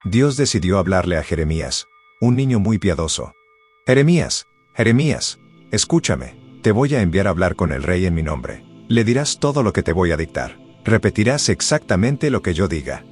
Dios decidió hablarle a Jeremías, un niño muy piadoso. Jeremías, Jeremías, escúchame, te voy a enviar a hablar con el rey en mi nombre. Le dirás todo lo que te voy a dictar. Repetirás exactamente lo que yo diga.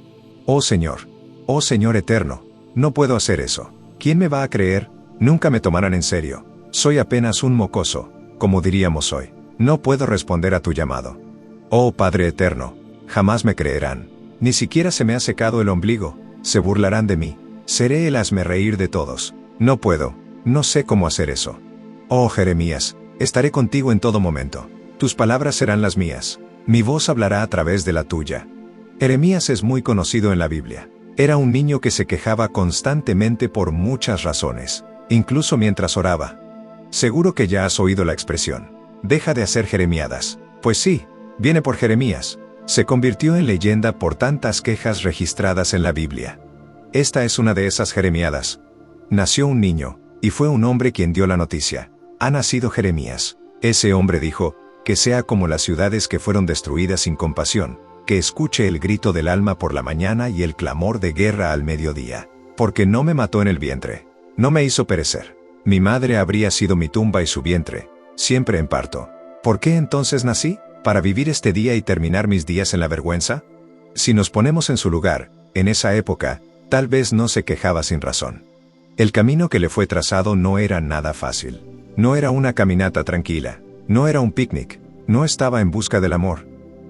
Oh Señor eterno, no puedo hacer eso. ¿Quién me va a creer? Nunca me tomarán en serio. Soy apenas un mocoso, como diríamos hoy. No puedo responder a tu llamado. Oh Padre eterno, jamás me creerán. Ni siquiera se me ha secado el ombligo. Se burlarán de mí. Seré el hazmerreír de todos. No puedo, no sé cómo hacer eso. Oh Jeremías, estaré contigo en todo momento. Tus palabras serán las mías. Mi voz hablará a través de la tuya. Jeremías es muy conocido en la Biblia. Era un niño que se quejaba constantemente por muchas razones, incluso mientras oraba. Seguro que ya has oído la expresión. Deja de hacer jeremiadas. Pues sí, viene por Jeremías. Se convirtió en leyenda por tantas quejas registradas en la Biblia. Esta es una de esas jeremiadas. Nació un niño, y fue un hombre quien dio la noticia. Ha nacido Jeremías. Ese hombre dijo, que sea como las ciudades que fueron destruidas sin compasión, que escuche el grito del alma por la mañana y el clamor de guerra al mediodía. Porque no me mató en el vientre, no me hizo perecer. Mi madre habría sido mi tumba y su vientre, siempre en parto. ¿Por qué entonces nací? ¿Para vivir este día y terminar mis días en la vergüenza? Si nos ponemos en su lugar, en esa época, tal vez no se quejaba sin razón. El camino que le fue trazado no era nada fácil. No era una caminata tranquila, no era un picnic, no estaba en busca del amor.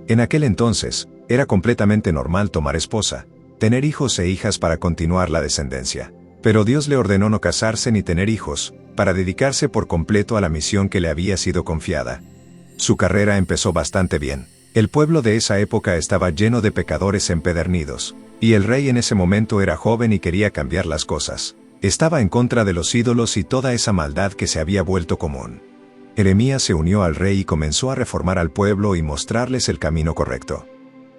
En aquel entonces, era completamente normal tomar esposa, tener hijos e hijas para continuar la descendencia. Pero Dios le ordenó no casarse ni tener hijos, para dedicarse por completo a la misión que le había sido confiada. Su carrera empezó bastante bien. El pueblo de esa época estaba lleno de pecadores empedernidos, y el rey en ese momento era joven y quería cambiar las cosas. Estaba en contra de los ídolos y toda esa maldad que se había vuelto común. Jeremías se unió al rey y comenzó a reformar al pueblo y mostrarles el camino correcto.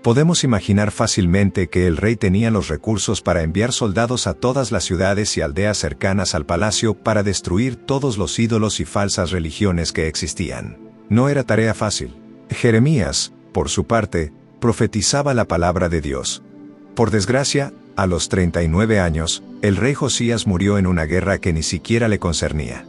Podemos imaginar fácilmente que el rey tenía los recursos para enviar soldados a todas las ciudades y aldeas cercanas al palacio para destruir todos los ídolos y falsas religiones que existían. No era tarea fácil. Jeremías, por su parte, profetizaba la palabra de Dios. Por desgracia, a los 39 años, el rey Josías murió en una guerra que ni siquiera le concernía.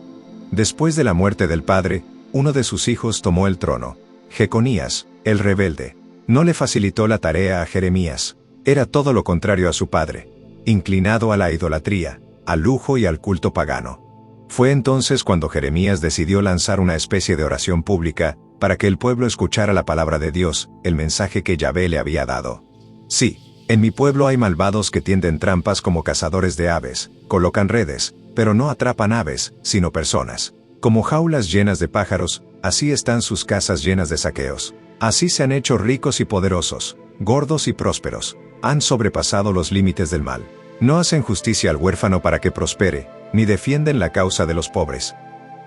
Después de la muerte del padre, uno de sus hijos tomó el trono. Jeconías, el rebelde, no le facilitó la tarea a Jeremías. Era todo lo contrario a su padre, inclinado a la idolatría, al lujo y al culto pagano. Fue entonces cuando Jeremías decidió lanzar una especie de oración pública, para que el pueblo escuchara la palabra de Dios, el mensaje que Yahvé le había dado. Sí, en mi pueblo hay malvados que tienden trampas como cazadores de aves, colocan redes, pero no atrapan aves, sino personas. Como jaulas llenas de pájaros, así están sus casas llenas de saqueos. Así se han hecho ricos y poderosos, gordos y prósperos. Han sobrepasado los límites del mal. No hacen justicia al huérfano para que prospere, ni defienden la causa de los pobres.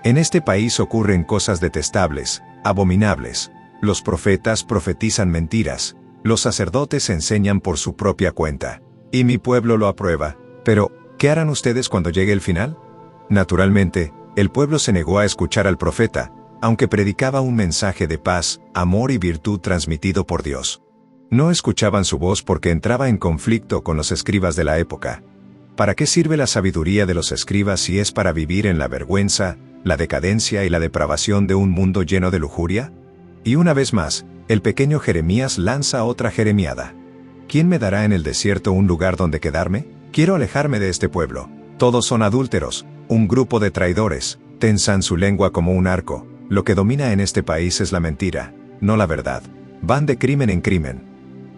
En este país ocurren cosas detestables, abominables. Los profetas profetizan mentiras. Los sacerdotes enseñan por su propia cuenta. Y mi pueblo lo aprueba. Pero, ¿qué harán ustedes cuando llegue el final? Naturalmente, el pueblo se negó a escuchar al profeta, aunque predicaba un mensaje de paz, amor y virtud transmitido por Dios. No escuchaban su voz porque entraba en conflicto con los escribas de la época. ¿Para qué sirve la sabiduría de los escribas si es para vivir en la vergüenza, la decadencia y la depravación de un mundo lleno de lujuria? Y una vez más, el pequeño Jeremías lanza otra jeremiada. ¿Quién me dará en el desierto un lugar donde quedarme? Quiero alejarme de este pueblo. Todos son adúlteros, un grupo de traidores, tensan su lengua como un arco. Lo que domina en este país es la mentira, no la verdad. Van de crimen en crimen.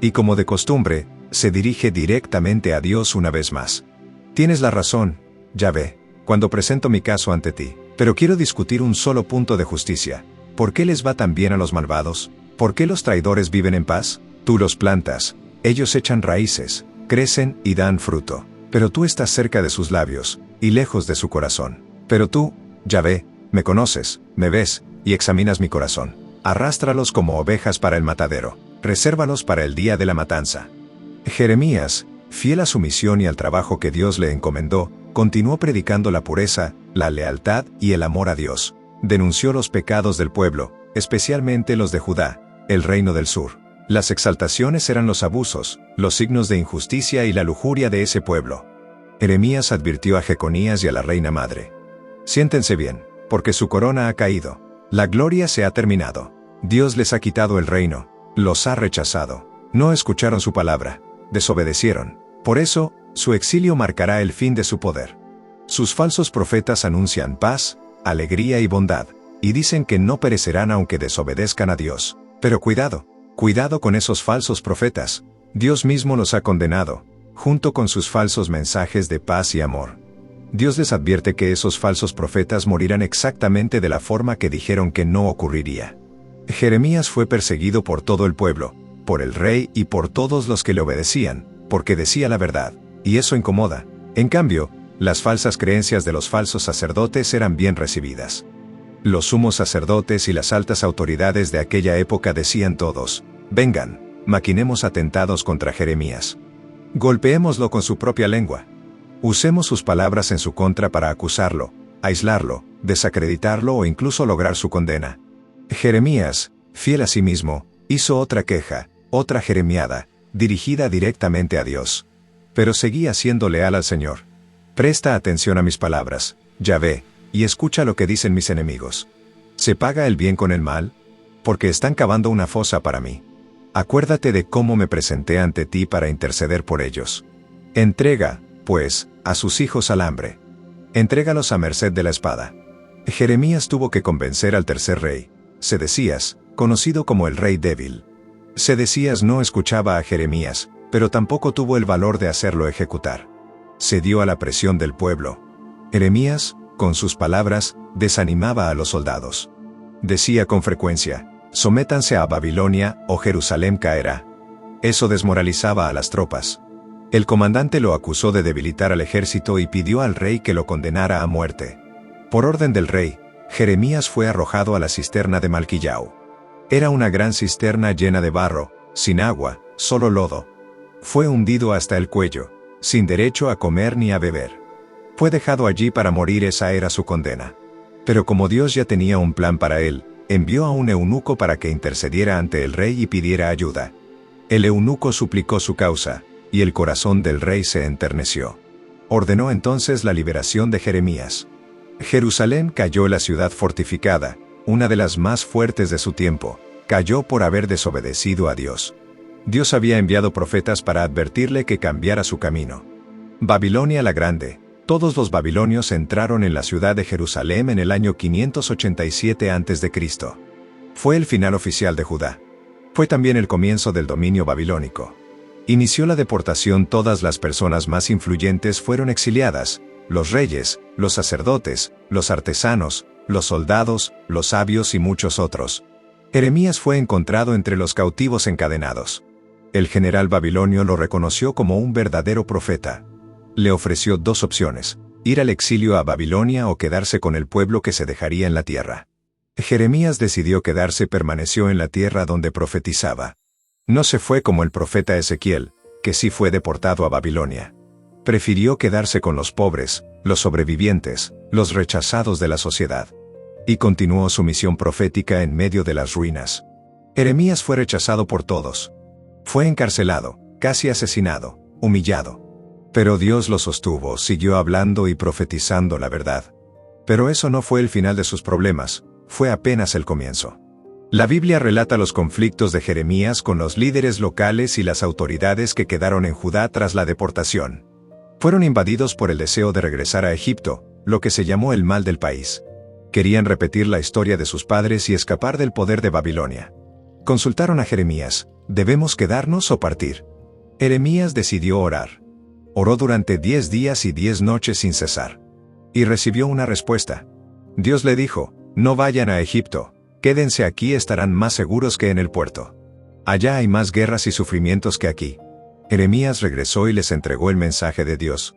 Y como de costumbre, se dirige directamente a Dios una vez más. Tienes la razón, Yahvé, cuando presento mi caso ante ti, pero quiero discutir un solo punto de justicia. ¿Por qué les va tan bien a los malvados? ¿Por qué los traidores viven en paz? Tú los plantas, ellos echan raíces, crecen y dan fruto. Pero tú estás cerca de sus labios, y lejos de su corazón. Pero tú, Yahvé, me conoces, me ves, y examinas mi corazón. Arrástralos como ovejas para el matadero. Resérvalos para el día de la matanza. Jeremías, fiel a su misión y al trabajo que Dios le encomendó, continuó predicando la pureza, la lealtad y el amor a Dios. Denunció los pecados del pueblo, especialmente los de Judá, el reino del sur. Las exaltaciones eran los abusos, los signos de injusticia y la lujuria de ese pueblo. Jeremías advirtió a Jeconías y a la reina madre: siéntense bien, porque su corona ha caído. La gloria se ha terminado. Dios les ha quitado el reino, los ha rechazado. No escucharon su palabra, desobedecieron. Por eso, su exilio marcará el fin de su poder. Sus falsos profetas anuncian paz, alegría y bondad, y dicen que no perecerán aunque desobedezcan a Dios. Pero cuidado, cuidado con esos falsos profetas. Dios mismo los ha condenado, junto con sus falsos mensajes de paz y amor. Dios les advierte que esos falsos profetas morirán exactamente de la forma que dijeron que no ocurriría. Jeremías fue perseguido por todo el pueblo, por el rey y por todos los que le obedecían, porque decía la verdad, y eso incomoda. En cambio, las falsas creencias de los falsos sacerdotes eran bien recibidas. Los sumos sacerdotes y las altas autoridades de aquella época decían todos: vengan, maquinemos atentados contra Jeremías. Golpeémoslo con su propia lengua. Usemos sus palabras en su contra para acusarlo, aislarlo, desacreditarlo o incluso lograr su condena. Jeremías, fiel a sí mismo, hizo otra queja, otra jeremiada, dirigida directamente a Dios. Pero seguía siendo leal al Señor. Presta atención a mis palabras, Yahvé, y escucha lo que dicen mis enemigos. ¿Se paga el bien con el mal? Porque están cavando una fosa para mí. Acuérdate de cómo me presenté ante ti para interceder por ellos. Entrega, pues, a sus hijos al hambre. Entrégalos a merced de la espada. Jeremías tuvo que convencer al tercer rey, Sedecías, conocido como el rey débil. Sedecías no escuchaba a Jeremías, pero tampoco tuvo el valor de hacerlo ejecutar. Cedió a la presión del pueblo. Jeremías, con sus palabras, desanimaba a los soldados. Decía con frecuencia: sométanse a Babilonia o Jerusalén caerá. Eso desmoralizaba a las tropas. El comandante lo acusó de debilitar al ejército y pidió al rey que lo condenara a muerte. Por orden del rey, Jeremías fue arrojado a la cisterna de Malquillau. Era una gran cisterna llena de barro, sin agua, solo lodo. Fue hundido hasta el cuello, sin derecho a comer ni a beber. Fue dejado allí para morir, esa era su condena. Pero como Dios ya tenía un plan para él, envió a un eunuco para que intercediera ante el rey y pidiera ayuda. El eunuco suplicó su causa, y el corazón del rey se enterneció. Ordenó entonces la liberación de Jeremías. Jerusalén cayó, la ciudad fortificada, una de las más fuertes de su tiempo, cayó por haber desobedecido a Dios. Dios había enviado profetas para advertirle que cambiara su camino. Babilonia la Grande. Todos los babilonios entraron en la ciudad de Jerusalén en el año 587 a.C. Fue el final oficial de Judá. Fue también el comienzo del dominio babilónico. Inició la deportación, todas las personas más influyentes fueron exiliadas: los reyes, los sacerdotes, los artesanos, los soldados, los sabios y muchos otros. Jeremías fue encontrado entre los cautivos encadenados. El general babilonio lo reconoció como un verdadero profeta. Le ofreció dos opciones: ir al exilio a Babilonia o quedarse con el pueblo que se dejaría en la tierra. Jeremías decidió quedarse, permaneció en la tierra donde profetizaba. No se fue como el profeta Ezequiel, que sí fue deportado a Babilonia. Prefirió quedarse con los pobres, los sobrevivientes, los rechazados de la sociedad. Y continuó su misión profética en medio de las ruinas. Jeremías fue rechazado por todos. Fue encarcelado, casi asesinado, humillado. Pero Dios lo sostuvo, siguió hablando y profetizando la verdad. Pero eso no fue el final de sus problemas, fue apenas el comienzo. La Biblia relata los conflictos de Jeremías con los líderes locales y las autoridades que quedaron en Judá tras la deportación. Fueron invadidos por el deseo de regresar a Egipto, lo que se llamó el mal del país. Querían repetir la historia de sus padres y escapar del poder de Babilonia. Consultaron a Jeremías: ¿debemos quedarnos o partir? Jeremías decidió orar. Oró durante 10 días y 10 noches sin cesar. Y recibió una respuesta. Dios le dijo: no vayan a Egipto, quédense aquí, estarán más seguros que en el puerto. Allá hay más guerras y sufrimientos que aquí. Jeremías regresó y les entregó el mensaje de Dios.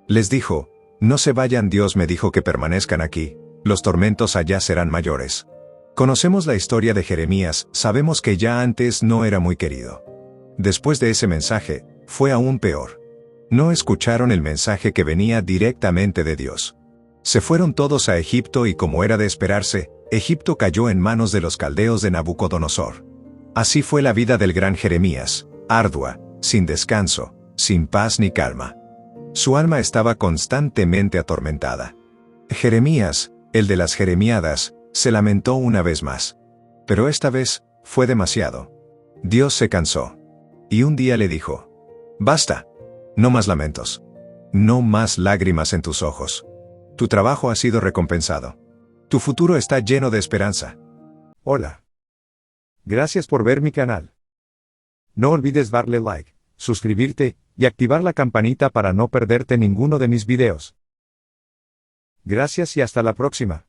Les dijo: no se vayan, Dios me dijo que permanezcan aquí, los tormentos allá serán mayores. Conocemos la historia de Jeremías, sabemos que ya antes no era muy querido. Después de ese mensaje, fue aún peor. No escucharon el mensaje que venía directamente de Dios. Se fueron todos a Egipto y, como era de esperarse, Egipto cayó en manos de los caldeos de Nabucodonosor. Así fue la vida del gran Jeremías, ardua, sin descanso, sin paz ni calma. Su alma estaba constantemente atormentada. Jeremías, el de las jeremiadas, se lamentó una vez más. Pero esta vez, fue demasiado. Dios se cansó. Y un día le dijo: «Basta. No más lamentos. No más lágrimas en tus ojos. Tu trabajo ha sido recompensado. Tu futuro está lleno de esperanza». Hola. Gracias por ver mi canal. No olvides darle like, suscribirte y activar la campanita para no perderte ninguno de mis videos. Gracias y hasta la próxima.